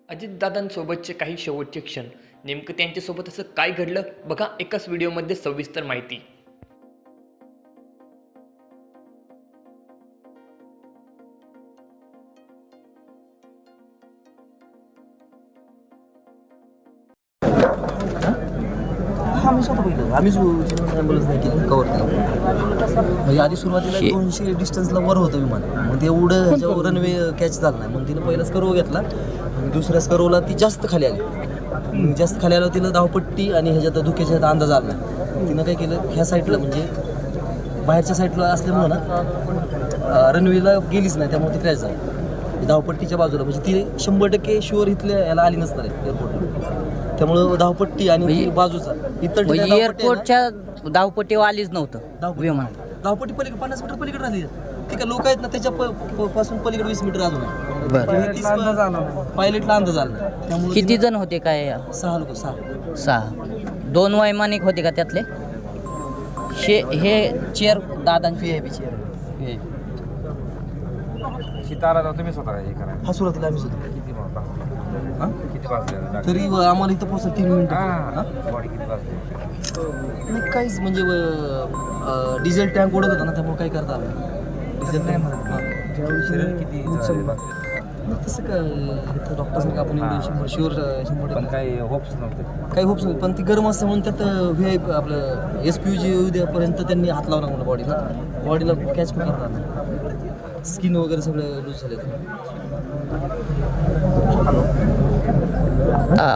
अजितदादांसोबतचे काही शेवटचे क्षण, नेमकं त्यांच्यासोबत असं काय घडलं बघा एकाच व्हिडिओमध्ये सविस्तर माहिती. हां, मी स्वतः बघितलं. आम्हीच ॲम्ब्युलन्स नाही केली, कव्हर केलं. म्हणजे आधी सुरुवातीला 200 डिस्टन्सला वर होतं विमान. मग ते एवढं ह्याच्यावर रनवे कॅच झाला नाही. मग तिनं पहिला स्कर्व घेतला आणि दुसऱ्या स्कर्वला ती जास्त खाली आली. जास्त खाली आल्यावर तिला धावपट्टी आणि ह्याच्यात धुक्याच्या अंदाज आला नाही. तिनं काय केलं, ह्या साईडला म्हणजे बाहेरच्या साईडला असल्यामुळं ना रनवेला गेलीच नाही, त्यामुळे ती क्रॅश झाली. धावपट्टीच्या बाजूला म्हणजे ती 100% शुअर इथल्या याला आली नसणार आहे एअरपोर्टला. त्यामुळं धावपट्टी आणि बाजूचा इतर एअरपोर्टच्या धावपट्टीवर आलीच नव्हतं विमान. धावपट्टी पलीकडे 50 मीटर पलीकडे राहिली. ती काय लोक आहेत ना त्याच्या पासून पलीकडे 20 मीटर अजून आहे. पायलटला अंदाज आला नाही. त्यामुळे किती जण होते काय? 6 लोक 6. 6. 2 वैमानिक होते का त्यातले? हे चेअर दादांची VIP चेअर. तारा जाऊ तुम्ही स्वतः हे करा. हा सुरुवातीला आम्ही सुद्धा किती किती वाजले तरी आम्हाला इथं पोहोचलं 3 मिनिटं. बॉडी किती वाजले? नाही काहीच म्हणजे डिझेल टँक उडत होता ना, त्यामुळे काही करता आलं नाही. डिझेल नाही टँक शरीर किती वाजले? तसं काय इथं डॉक्टरसारखं आपण एवढं 100 पण काही होप्स नव्हते. काही होप्स नव्हते. पण ती गरम असते म्हणून त्यात VIP आपलं SPUG उद्यापर्यंत त्यांनी हात लावला म्हणून बॉडीला कॅच पण करता आलं. स्किन वगैरे सगळं लूज झाले.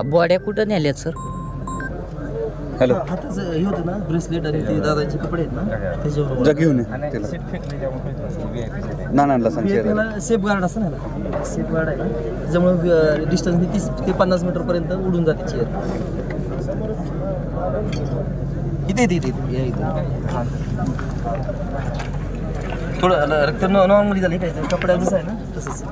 बॉड्या कुठं नेल्यात सर? हॅलो, हाताच हे होतं ना ब्रेसलेट आणि ते दादाचे कपडे आहेत ना त्याच्यावर घेऊन ये आणि त्याला. सीट फेकली त्यामुळे नानांना सांग शेजारी. त्याला सेफ गार्ड असतं ना, सेफ गार्ड आहे ना, त्याच्यामुळे डिस्टन्स 30 ते 50 मीटरपर्यंत उडून जाते चेअर. इथे इथे इथे या इथे थोडं रक्त नॉर्मली झाली काय कपड्या जसं आहे ना तसंच.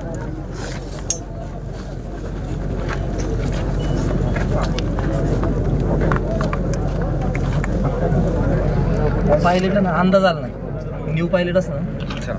पायलटला ना अंदाज आला नाही. न्यू पायलट असं ना.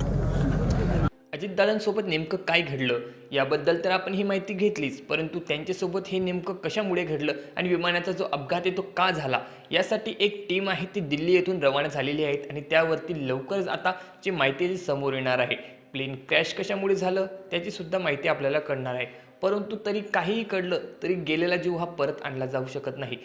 अजितदादांसोबत नेमकं काय घडलं याबद्दल तर आपण ही माहिती घेतलीच, परंतु त्यांच्यासोबत हे नेमकं कशामुळे घडलं आणि विमानाचा जो अपघात आहे तो का झाला यासाठी एक टीम आहे ती दिल्ली येथून रवाना झालेली आहेत आणि त्यावरती लवकरच आता जी माहिती समोर येणार आहे. प्लेन क्रॅश कशामुळे झालं त्याची सुद्धा माहिती आपल्याला कळणार आहे. परंतु तरी काहीही कळलं तरी गेलेला जीव हा परत आणला जाऊ शकत नाही.